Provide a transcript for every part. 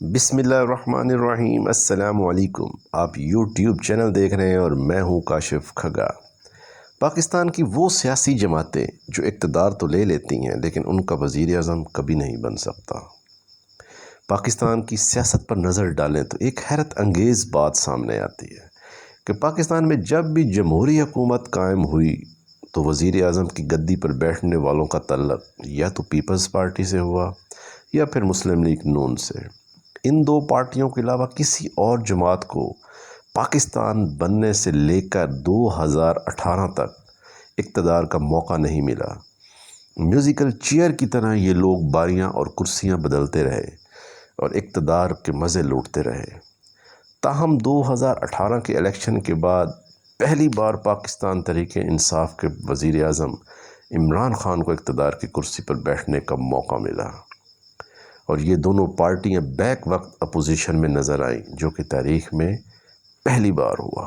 بسم اللہ الرحمن الرحیم۔ السلام علیکم۔ آپ یوٹیوب چینل دیکھ رہے ہیں اور میں ہوں کاشف کھگا۔ پاکستان کی وہ سیاسی جماعتیں جو اقتدار تو لے لیتی ہیں لیکن ان کا وزیر اعظم کبھی نہیں بن سکتا۔ پاکستان کی سیاست پر نظر ڈالیں تو ایک حیرت انگیز بات سامنے آتی ہے کہ پاکستان میں جب بھی جمہوری حکومت قائم ہوئی تو وزیر اعظم کی گدی پر بیٹھنے والوں کا تعلق یا تو پیپلز پارٹی سے ہوا یا پھر مسلم لیگ نون سے۔ ان دو پارٹیوں کے علاوہ کسی اور جماعت کو پاکستان بننے سے لے کر 2018 تک اقتدار کا موقع نہیں ملا۔ میوزیکل چیئر کی طرح یہ لوگ باریاں اور کرسیاں بدلتے رہے اور اقتدار کے مزے لوٹتے رہے۔ تاہم 2018 کے الیکشن کے بعد پہلی بار پاکستان تحریک انصاف کے وزیر اعظم عمران خان کو اقتدار کی کرسی پر بیٹھنے کا موقع ملا اور یہ دونوں پارٹیاں بیک وقت اپوزیشن میں نظر آئیں، جو کہ تاریخ میں پہلی بار ہوا۔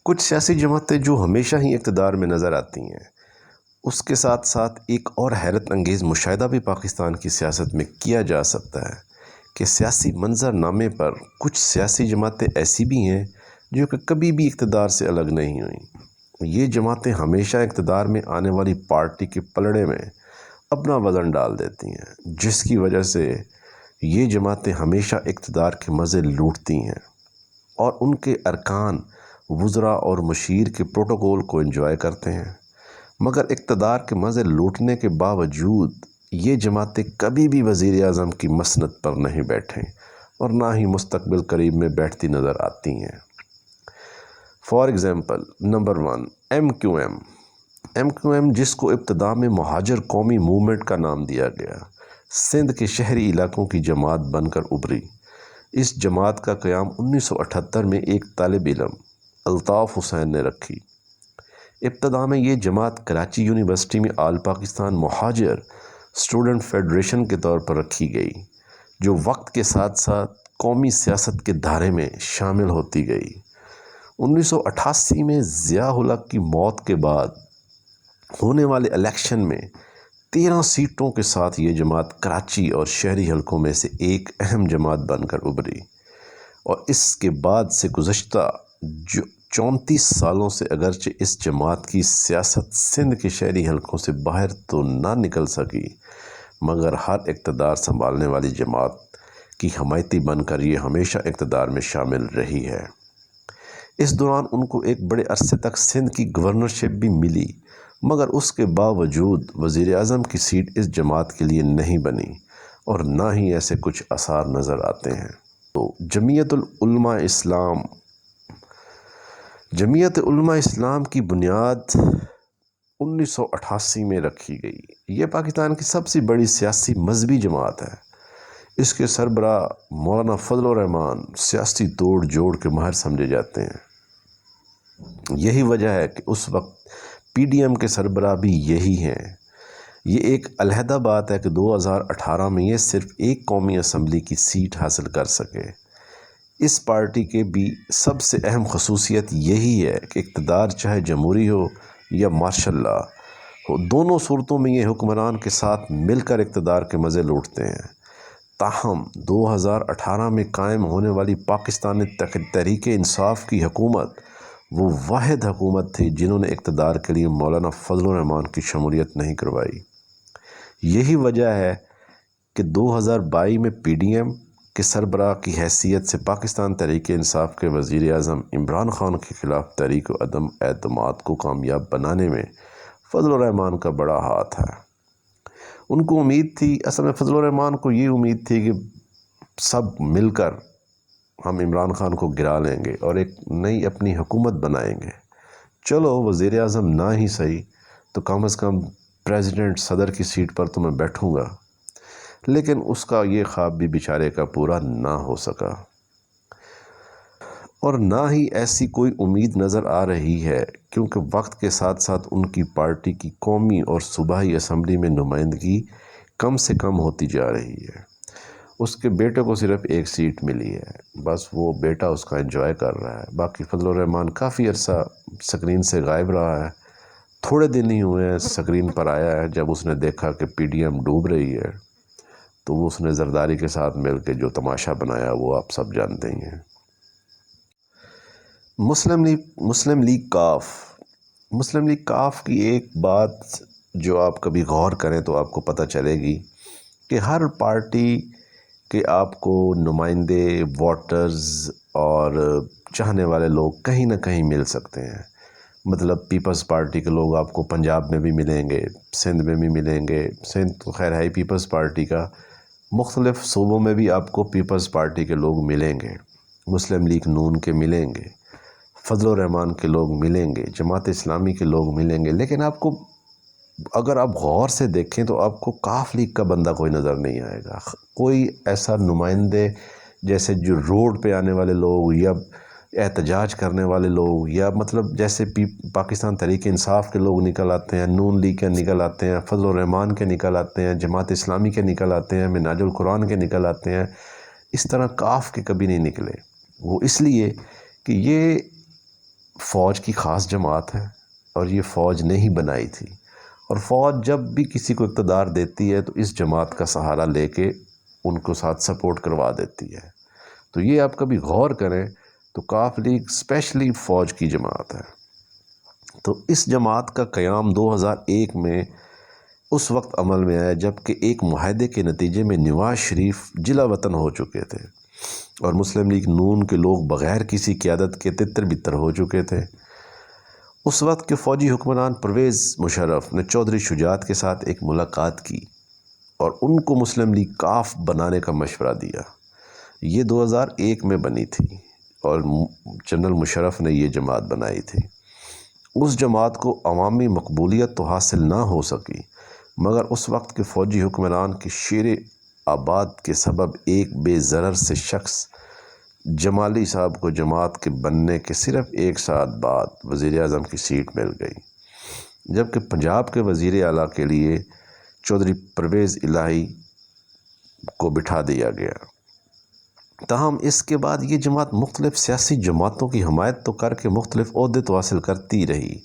کچھ سیاسی جماعتیں جو ہمیشہ ہی اقتدار میں نظر آتی ہیں، اس کے ساتھ ساتھ ایک اور حیرت انگیز مشاہدہ بھی پاکستان کی سیاست میں کیا جا سکتا ہے کہ سیاسی منظر نامے پر کچھ سیاسی جماعتیں ایسی بھی ہیں جو کہ کبھی بھی اقتدار سے الگ نہیں ہوئیں۔ یہ جماعتیں ہمیشہ اقتدار میں آنے والی پارٹی کے پلڑے میں اپنا وزن ڈال دیتی ہیں، جس کی وجہ سے یہ جماعتیں ہمیشہ اقتدار کے مزے لوٹتی ہیں اور ان کے ارکان وزراء اور مشیر کے پروٹوکول کو انجوائے کرتے ہیں، مگر اقتدار کے مزے لوٹنے کے باوجود یہ جماعتیں کبھی بھی وزیر اعظم کی مسند پر نہیں بیٹھیں اور نہ ہی مستقبل قریب میں بیٹھتی نظر آتی ہیں۔ For example, number 1، M Q M جس کو ابتدا میں مہاجر قومی موومنٹ کا نام دیا گیا، سندھ کے شہری علاقوں کی جماعت بن کر ابھری۔ اس جماعت کا قیام 1978 میں ایک طالب علم الطاف حسین نے رکھی۔ ابتدا میں یہ جماعت کراچی یونیورسٹی میں آل پاکستان مہاجر اسٹوڈنٹ فیڈریشن کے طور پر رکھی گئی، جو وقت کے ساتھ ساتھ قومی سیاست کے دھارے میں شامل ہوتی گئی۔ 1988 میں ضیاء الحق کی موت کے بعد ہونے والے الیکشن میں 13 سیٹوں کے ساتھ یہ جماعت کراچی اور شہری حلقوں میں سے ایک اہم جماعت بن کر ابھری اور اس کے بعد سے گزشتہ 34 سالوں سے اگرچہ اس جماعت کی سیاست سندھ کے شہری حلقوں سے باہر تو نہ نکل سکی، مگر ہر اقتدار سنبھالنے والی جماعت کی حمایتی بن کر یہ ہمیشہ اقتدار میں شامل رہی ہے۔ اس دوران ان کو ایک بڑے عرصے تک سندھ کی گورنرشپ بھی ملی، مگر اس کے باوجود وزیر اعظم کی سیٹ اس جماعت کے لیے نہیں بنی اور نہ ہی ایسے کچھ آثار نظر آتے ہیں۔ تو جمعیت علماء اسلام کی بنیاد 1988 میں رکھی گئی۔ یہ پاکستان کی سب سے بڑی سیاسی مذہبی جماعت ہے۔ اس کے سربراہ مولانا فضل الرحمان سیاسی توڑ جوڑ کے ماہر سمجھے جاتے ہیں۔ یہی وجہ ہے کہ اس وقت پی ڈی ایم کے سربراہ بھی یہی ہیں۔ یہ ایک علیحدہ بات ہے کہ 2018 میں یہ صرف ایک قومی اسمبلی کی سیٹ حاصل کر سکے۔ اس پارٹی کے بھی سب سے اہم خصوصیت یہی ہے کہ اقتدار چاہے جمہوری ہو یا مارشل لا ہو، دونوں صورتوں میں یہ حکمران کے ساتھ مل کر اقتدار کے مزے لوٹتے ہیں۔ تاہم 2018 میں قائم ہونے والی پاکستان تحریک انصاف کی حکومت وہ واحد حکومت تھی جنہوں نے اقتدار کے لیے مولانا فضل الرحمان کی شمولیت نہیں کروائی۔ یہی وجہ ہے کہ 2022 میں پی ڈی ایم کے سربراہ کی حیثیت سے پاکستان تحریک انصاف کے وزیر اعظم عمران خان کے خلاف تحریک عدم اعتماد کو کامیاب بنانے میں فضل الرحمان کا بڑا ہاتھ ہے۔ ان کو امید تھی، اصل میں فضل الرحمان کو یہ امید تھی کہ سب مل کر ہم عمران خان کو گرا لیں گے اور ایک نئی اپنی حکومت بنائیں گے۔ چلو وزیر اعظم نہ ہی صحیح تو کم از کم پریزیڈنٹ صدر کی سیٹ پر تو میں بیٹھوں گا، لیکن اس کا یہ خواب بھی بیچارے کا پورا نہ ہو سکا اور نہ ہی ایسی کوئی امید نظر آ رہی ہے، کیونکہ وقت کے ساتھ ساتھ ان کی پارٹی کی قومی اور صوبائی اسمبلی میں نمائندگی کم سے کم ہوتی جا رہی ہے۔ اس کے بیٹے کو صرف ایک سیٹ ملی ہے، بس وہ بیٹا اس کا انجوائے کر رہا ہے۔ باقی فضل الرحمان کافی عرصہ سکرین سے غائب رہا ہے، تھوڑے دن ہی ہوئے ہیں سکرین پر آیا ہے جب اس نے دیکھا کہ پی ڈی ایم ڈوب رہی ہے تو وہ اس نے زرداری کے ساتھ مل کے جو تماشا بنایا وہ آپ سب جانتے ہی ہیں۔ مسلم لیگ کاف کی ایک بات جو آپ کبھی غور کریں تو آپ کو پتہ چلے گی کہ ہر پارٹی کے آپ کو نمائندے، ووٹرز اور چاہنے والے لوگ کہیں نہ کہیں مل سکتے ہیں۔ مطلب پیپلز پارٹی کے لوگ آپ کو پنجاب میں بھی ملیں گے، سندھ میں بھی ملیں گے، سندھ تو خیر ہے ہی پیپلز پارٹی کا، مختلف صوبوں میں بھی آپ کو پیپلز پارٹی کے لوگ ملیں گے، مسلم لیگ نون کے ملیں گے، فضل الرحمان کے لوگ ملیں گے، جماعت اسلامی کے لوگ ملیں گے، لیکن آپ کو اگر آپ غور سے دیکھیں تو آپ کو کاف لیگ کا بندہ کوئی نظر نہیں آئے گا، کوئی ایسا نمائندے جیسے جو روڈ پہ آنے والے لوگ یا احتجاج کرنے والے لوگ یا مطلب جیسے پاکستان تحریک انصاف کے لوگ نکل آتے ہیں، نون لیگ کے نکل آتے ہیں، فضل الرحمان کے نکل آتے ہیں، جماعت اسلامی کے نکل آتے ہیں، منہاج القرآن کے نکل آتے ہیں، اس طرح کاف کے کبھی نہیں نکلے۔ وہ اس لیے کہ یہ فوج کی خاص جماعت ہے اور یہ فوج نے ہی بنائی تھی، اور فوج جب بھی کسی کو اقتدار دیتی ہے تو اس جماعت کا سہارا لے کے ان کو ساتھ سپورٹ کروا دیتی ہے۔ تو یہ آپ کبھی غور کریں تو کاف لیگ اسپیشلی فوج کی جماعت ہے۔ تو اس جماعت کا قیام 2001 میں اس وقت عمل میں آیا جب کہ ایک معاہدے کے نتیجے میں نواز شریف جلا وطن ہو چکے تھے اور مسلم لیگ نون کے لوگ بغیر کسی قیادت کے تتر بتر ہو چکے تھے۔ اس وقت کے فوجی حکمران پرویز مشرف نے چودھری شجاعت کے ساتھ ایک ملاقات کی اور ان کو مسلم لیگ کاف بنانے کا مشورہ دیا۔ یہ 2001 میں بنی تھی اور جنرل مشرف نے یہ جماعت بنائی تھی۔ اس جماعت کو عوامی مقبولیت تو حاصل نہ ہو سکی، مگر اس وقت کے فوجی حکمران کی شیر آباد کے سبب ایک بے ضرر سے شخص جمالی صاحب کو جماعت کے بننے کے صرف ایک سال بعد وزیر اعظم کی سیٹ مل گئی، جبکہ پنجاب کے وزیر اعلیٰ کے لیے چودھری پرویز الہی کو بٹھا دیا گیا۔ تاہم اس کے بعد یہ جماعت مختلف سیاسی جماعتوں کی حمایت تو کر کے مختلف عہدے تو حاصل کرتی رہی،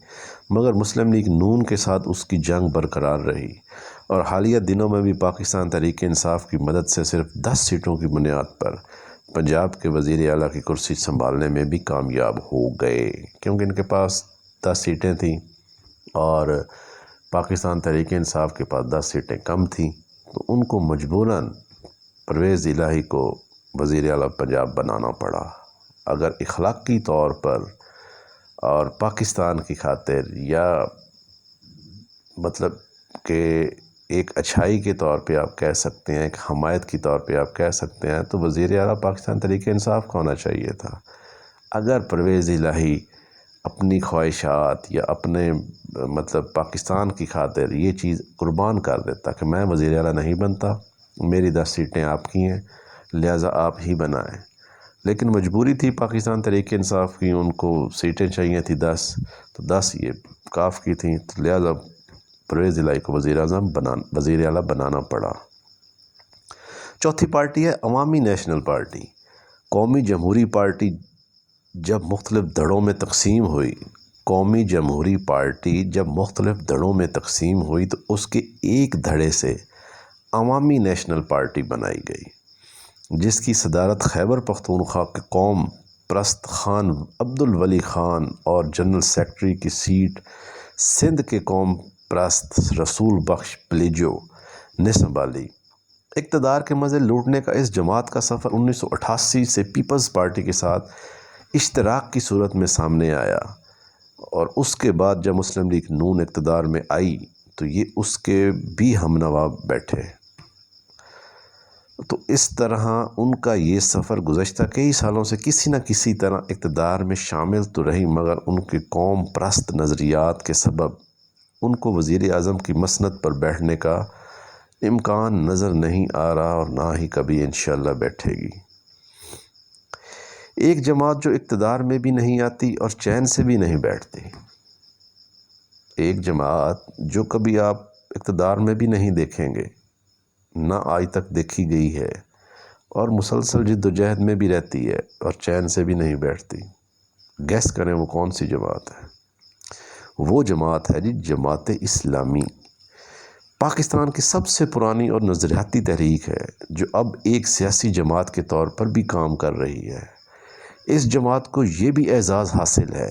مگر مسلم لیگ نون کے ساتھ اس کی جنگ برقرار رہی اور حالیہ دنوں میں بھی پاکستان تحریک انصاف کی مدد سے صرف 10 سیٹوں کی بنیاد پر پنجاب کے وزیر اعلیٰ کی کرسی سنبھالنے میں بھی کامیاب ہو گئے، کیونکہ ان کے پاس 10 سیٹیں تھیں اور پاکستان تحریک انصاف کے پاس 10 سیٹیں کم تھیں، تو ان کو مجبوراً پرویز الہی کو وزیر اعلیٰ پنجاب بنانا پڑا۔ اگر اخلاقی طور پر اور پاکستان کی خاطر یا مطلب کہ ایک اچھائی کے طور پہ آپ کہہ سکتے ہیں، ایک حمایت کی طور پہ آپ کہہ سکتے ہیں، تو وزیر اعلیٰ پاکستان تحریک انصاف کا ہونا چاہیے تھا۔ اگر پرویز الہی اپنی خواہشات یا اپنے مطلب پاکستان کی خاطر یہ چیز قربان کر دیتا کہ میں وزیر اعلیٰ نہیں بنتا، میری 10 سیٹیں آپ کی ہیں لہٰذا آپ ہی بنائیں، لیکن مجبوری تھی پاکستان تحریک انصاف کی، ان کو سیٹیں چاہیے تھی 10، تو 10 یہ کاف کی تھیں، تو لہٰذا پرویز الہی کو وزیر اعلیٰ بنانا پڑا۔ چوتھی پارٹی ہے عوامی نیشنل پارٹی۔ قومی جمہوری پارٹی جب مختلف دھڑوں میں تقسیم ہوئی تو اس کے ایک دھڑے سے عوامی نیشنل پارٹی بنائی گئی، جس کی صدارت خیبر پختونخوا کے قوم پرست خان عبدالولی خان اور جنرل سیکرٹری کی سیٹ سندھ کے قوم پرست رسول بخش پلیجو نے سنبھالی۔ اقتدار کے مزے لوٹنے کا اس جماعت کا سفر 1988 سے پیپلز پارٹی کے ساتھ اشتراک کی صورت میں سامنے آیا، اور اس کے بعد جب مسلم لیگ نون اقتدار میں آئی تو یہ اس کے بھی ہمنوا بیٹھے۔ تو اس طرح ان کا یہ سفر گزشتہ کئی سالوں سے کسی نہ کسی طرح اقتدار میں شامل تو رہی، مگر ان کے قوم پرست نظریات کے سبب ان کو وزیر اعظم کی مسند پر بیٹھنے کا امکان نظر نہیں آ رہا اور نہ ہی کبھی انشاءاللہ بیٹھے گی۔ ایک جماعت جو اقتدار میں بھی نہیں آتی اور چین سے بھی نہیں بیٹھتی، ایک جماعت جو کبھی آپ اقتدار میں بھی نہیں دیکھیں گے، نہ آج تک دیکھی گئی ہے، اور مسلسل جد و جہد میں بھی رہتی ہے اور چین سے بھی نہیں بیٹھتی۔ گیس کریں وہ کون سی جماعت ہے؟ وہ جماعت ہے جماعت اسلامی۔ پاکستان کی سب سے پرانی اور نظریاتی تحریک ہے جو اب ایک سیاسی جماعت کے طور پر بھی کام کر رہی ہے۔ اس جماعت کو یہ بھی اعزاز حاصل ہے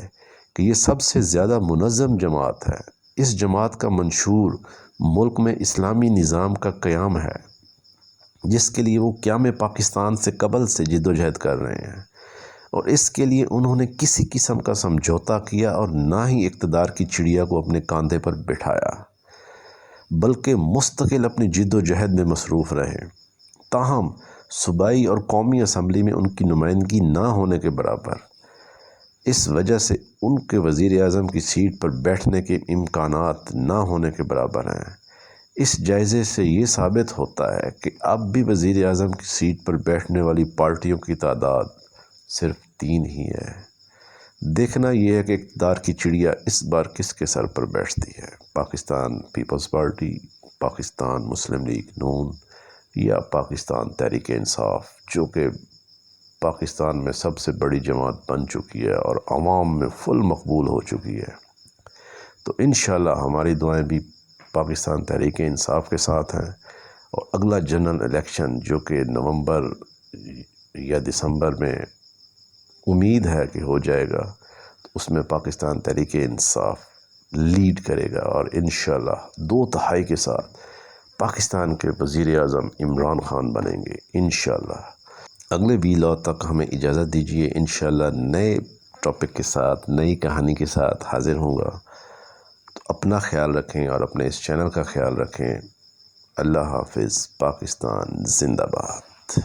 کہ یہ سب سے زیادہ منظم جماعت ہے۔ اس جماعت کا منشور ملک میں اسلامی نظام کا قیام ہے، جس کے لیے وہ قیام پاکستان سے قبل سے جدوجہد کر رہے ہیں، اور اس کے لیے انہوں نے کسی قسم کا سمجھوتا کیا اور نہ ہی اقتدار کی چڑیا کو اپنے کاندھے پر بٹھایا، بلکہ مستقل اپنی جد و جہد میں مصروف رہے۔ تاہم صوبائی اور قومی اسمبلی میں ان کی نمائندگی نہ ہونے کے برابر، اس وجہ سے ان کے وزیر اعظم کی سیٹ پر بیٹھنے کے امکانات نہ ہونے کے برابر ہیں۔ اس جائزے سے یہ ثابت ہوتا ہے کہ اب بھی وزیر اعظم کی سیٹ پر بیٹھنے والی پارٹیوں کی تعداد صرف 3 ہی ہے۔ دیکھنا یہ ہے کہ اقتدار کی چڑیا اس بار کس کے سر پر بیٹھتی ہے، پاکستان پیپلز پارٹی، پاکستان مسلم لیگ نون، یا پاکستان تحریک انصاف، جو کہ پاکستان میں سب سے بڑی جماعت بن چکی ہے اور عوام میں فل مقبول ہو چکی ہے۔ تو انشاءاللہ ہماری دعائیں بھی پاکستان تحریک انصاف کے ساتھ ہیں، اور اگلا جنرل الیکشن جو کہ نومبر یا دسمبر میں امید ہے کہ ہو جائے گا، تو اس میں پاکستان تحریک انصاف لیڈ کرے گا، اور انشاءاللہ 2/3 کے ساتھ پاکستان کے وزیر اعظم عمران خان بنیں گے انشاءاللہ۔ اگلے ویلاگ تک ہمیں اجازت دیجیے، انشاءاللہ نئے ٹاپک کے ساتھ، نئی کہانی کے ساتھ حاضر ہوں گا۔ تو اپنا خیال رکھیں اور اپنے اس چینل کا خیال رکھیں۔ اللہ حافظ۔ پاکستان زندہ باد۔